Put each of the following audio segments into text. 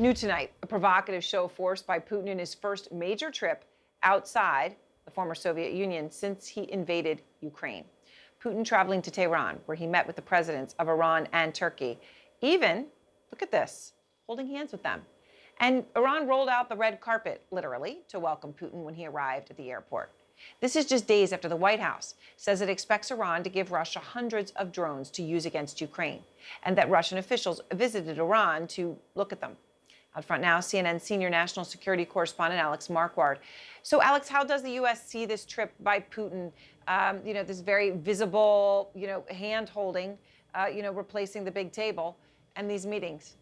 New tonight, a provocative show of force by Putin in his first major trip outside the former Soviet Union since he invaded Ukraine. Putin traveling to Tehran, where he met with the presidents of Iran and Turkey, even, look at this, holding hands with them. And Iran rolled out the red carpet, literally, to welcome Putin when he arrived at the airport. This is just days after the White House says it expects Iran to give Russia hundreds of drones to use against Ukraine, and that Russian officials visited Iran to look at them. Out front now, CNN senior national security correspondent Alex Marquardt. So, Alex, how does the U.S. see this trip by Putin? This very visible, hand-holding, replacing the big table, and these meetings.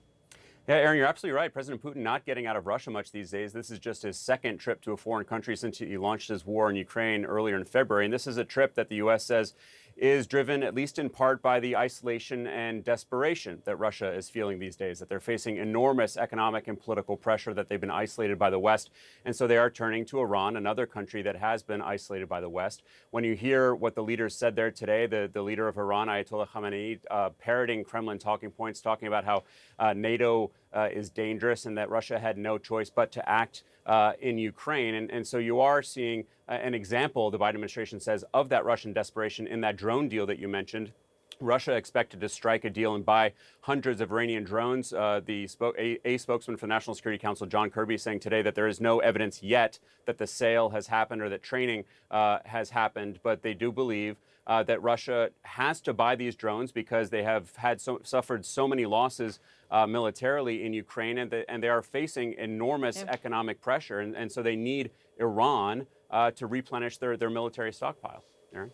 Yeah, Aaron, you're absolutely right. President Putin not getting out of Russia much these days. This is just his second trip to a foreign country since he launched his war in Ukraine earlier in February. And this is a trip that the U.S. says is driven, at least in part, by the isolation and desperation that Russia is feeling these days, that they're facing enormous economic and political pressure, that they've been isolated by the West. And so they are turning to Iran, another country that has been isolated by the West. When you hear what the leaders said there today, the leader of Iran, Ayatollah Khamenei, parroting Kremlin talking points, talking about how NATO is dangerous and that Russia had no choice but to act in Ukraine. And so you are seeing an example, the Biden administration says, of that Russian desperation in that drone deal that you mentioned. Russia expected to strike a deal and buy hundreds of Iranian drones. A spokesman for the National Security Council, John Kirby, saying today that there is no evidence yet that the sale has happened or that training has happened, but they do believe that Russia has to buy these drones because they have suffered so many losses militarily in Ukraine, and they are facing enormous economic pressure, and so they need Iran to replenish their military stockpile. Aaron?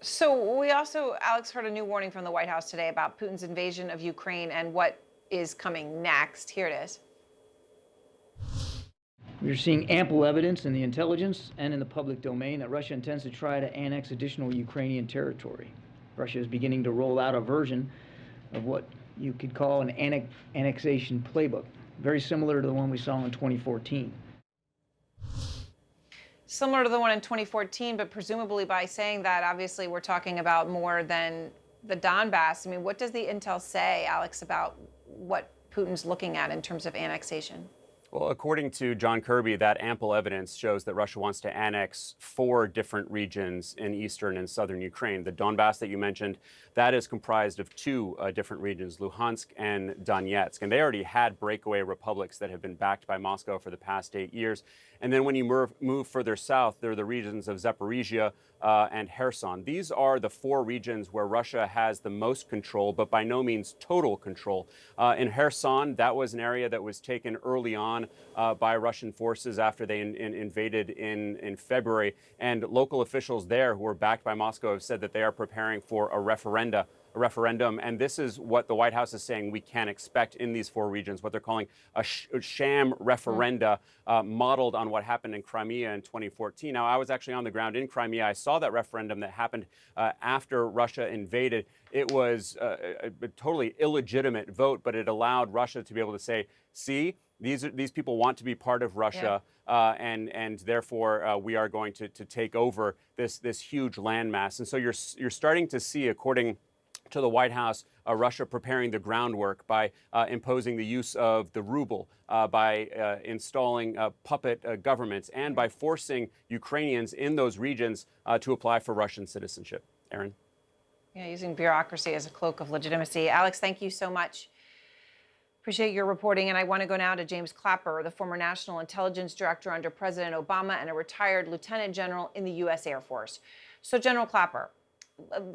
So we also, Alex, heard a new warning from the White House today about Putin's invasion of Ukraine and what is coming next. Here it is. We're seeing ample evidence in the intelligence and in the public domain that Russia intends to try to annex additional Ukrainian territory. Russia is beginning to roll out a version of what you could call an annexation playbook, very similar to the one we saw in 2014. Similar to the one in 2014, but presumably by saying that, obviously, we're talking about more than the Donbass. I mean, what does the intel say, Alex, about what Putin's looking at in terms of annexation? Well, according to John Kirby, that ample evidence shows that Russia wants to annex 4 different regions in eastern and southern Ukraine. The Donbass that you mentioned, that is comprised of 2 different regions, Luhansk and Donetsk. And they already had breakaway republics that have been backed by Moscow for the past 8 years. And then when you move further south, there are the regions of Zaporizhia and Kherson. These are the 4 regions where Russia has the most control, but by no means total control. In Kherson, that was an area that was taken early on by Russian forces after they invaded in February. And local officials there who are backed by Moscow have said that they are preparing for a referendum. And this is what the White House is saying we can expect in these 4 regions, what they're calling a sham referenda modeled on what happened in Crimea in 2014. Now, I was actually on the ground in Crimea. I saw that referendum that happened after Russia invaded. It was a totally illegitimate vote, but it allowed Russia to be able to say, see, these people want to be part of Russia, and therefore we are going to take over this huge landmass. And so you're starting to see, according to the White House, Russia preparing the groundwork by imposing the use of the ruble, by installing puppet governments, and by forcing Ukrainians in those regions to apply for Russian citizenship. Aaron? Yeah, using bureaucracy as a cloak of legitimacy. Alex, thank you so much. Appreciate your reporting. And I want to go now to James Clapper, the former National Intelligence Director under President Obama and a retired Lieutenant General in the U.S. Air Force. So, General Clapper,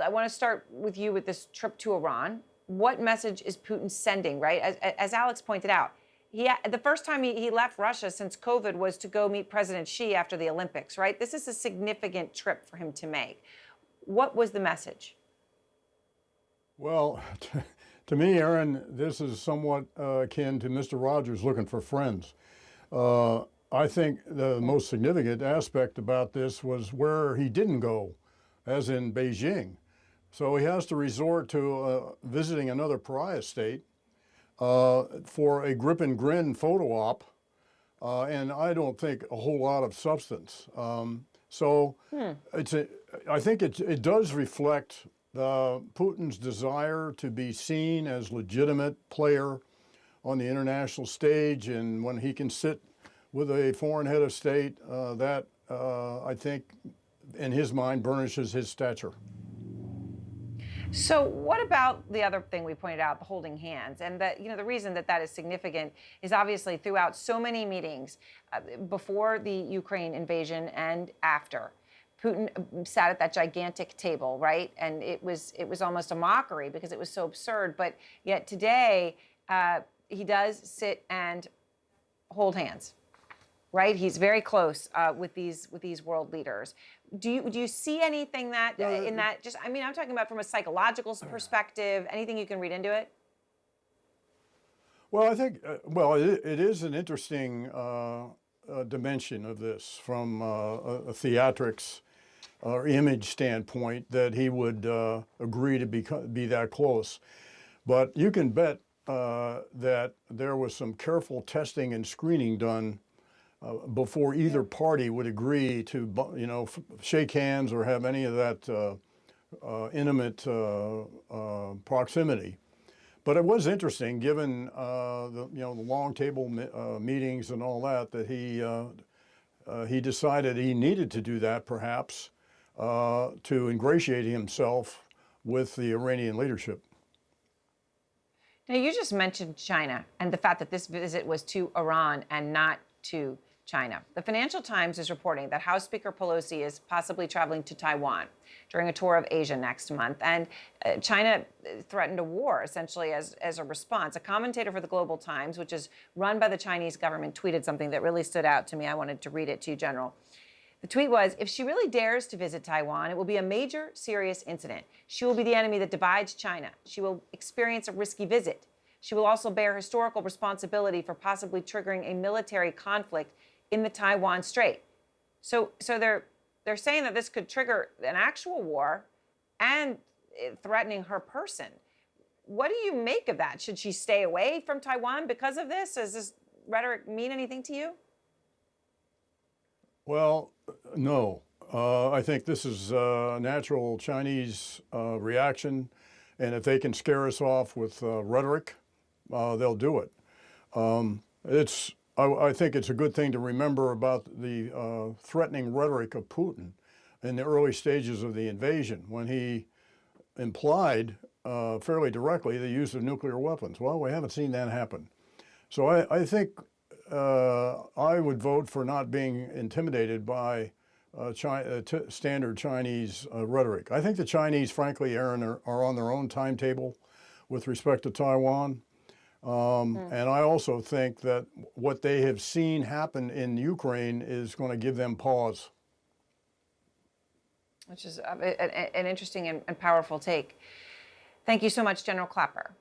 I want to start with you with this trip to Iran. What message is Putin sending, right? As Alex pointed out, the first time he left Russia since COVID was to go meet President Xi after the Olympics, right? This is a significant trip for him to make. What was the message? Well, to me, Aaron, this is somewhat akin to Mr. Rogers looking for friends. I think the most significant aspect about this was where he didn't go, as in Beijing. So he has to resort to visiting another pariah state for a grip and grin photo op, and I don't think a whole lot of substance. I think it does reflect Putin's desire to be seen as legitimate player on the international stage, and when he can sit with a foreign head of state, that I think, in his mind, burnishes his stature. So what about the other thing we pointed out, the holding hands? And that, the reason that that is significant is obviously throughout so many meetings before the Ukraine invasion and after, Putin sat at that gigantic table, right? And it was almost a mockery because it was so absurd. But yet today, he does sit and hold hands, right? He's very close with these world leaders. Do you see anything that in that? Just, I'm talking about from a psychological perspective. Anything you can read into it? Well, I think it is an interesting dimension of this from a theatrics or image standpoint that he would agree to be that close. But you can bet that there was some careful testing and screening done before either party would agree to, shake hands or have any of that intimate proximity. But it was interesting, given the long table meetings and all that he decided he needed to do that, perhaps, to ingratiate himself with the Iranian leadership. Now, you just mentioned China and the fact that this visit was to Iran and not to China. The Financial Times is reporting that House Speaker Pelosi is possibly traveling to Taiwan during a tour of Asia next month. And China threatened a war, essentially, as a response. A commentator for the Global Times, which is run by the Chinese government, tweeted something that really stood out to me. I wanted to read it to you, General. The tweet was, if she really dares to visit Taiwan, it will be a major, serious incident. She will be the enemy that divides China. She will experience a risky visit. She will also bear historical responsibility for possibly triggering a military conflict in the Taiwan Strait. So they're saying that this could trigger an actual war and threatening her person. What do you make of that? Should she stay away from Taiwan because of this? Does this rhetoric mean anything to you? Well, no. I think this is a natural Chinese reaction, and if they can scare us off with rhetoric, they'll do it. I think it's a good thing to remember about the threatening rhetoric of Putin in the early stages of the invasion, when he implied fairly directly the use of nuclear weapons. Well, we haven't seen that happen. So I think I would vote for not being intimidated by standard Chinese rhetoric. I think the Chinese, frankly, Aaron, are on their own timetable with respect to Taiwan. And I also think that what they have seen happen in Ukraine is going to give them pause. Which is an interesting and powerful take. Thank you so much, General Clapper.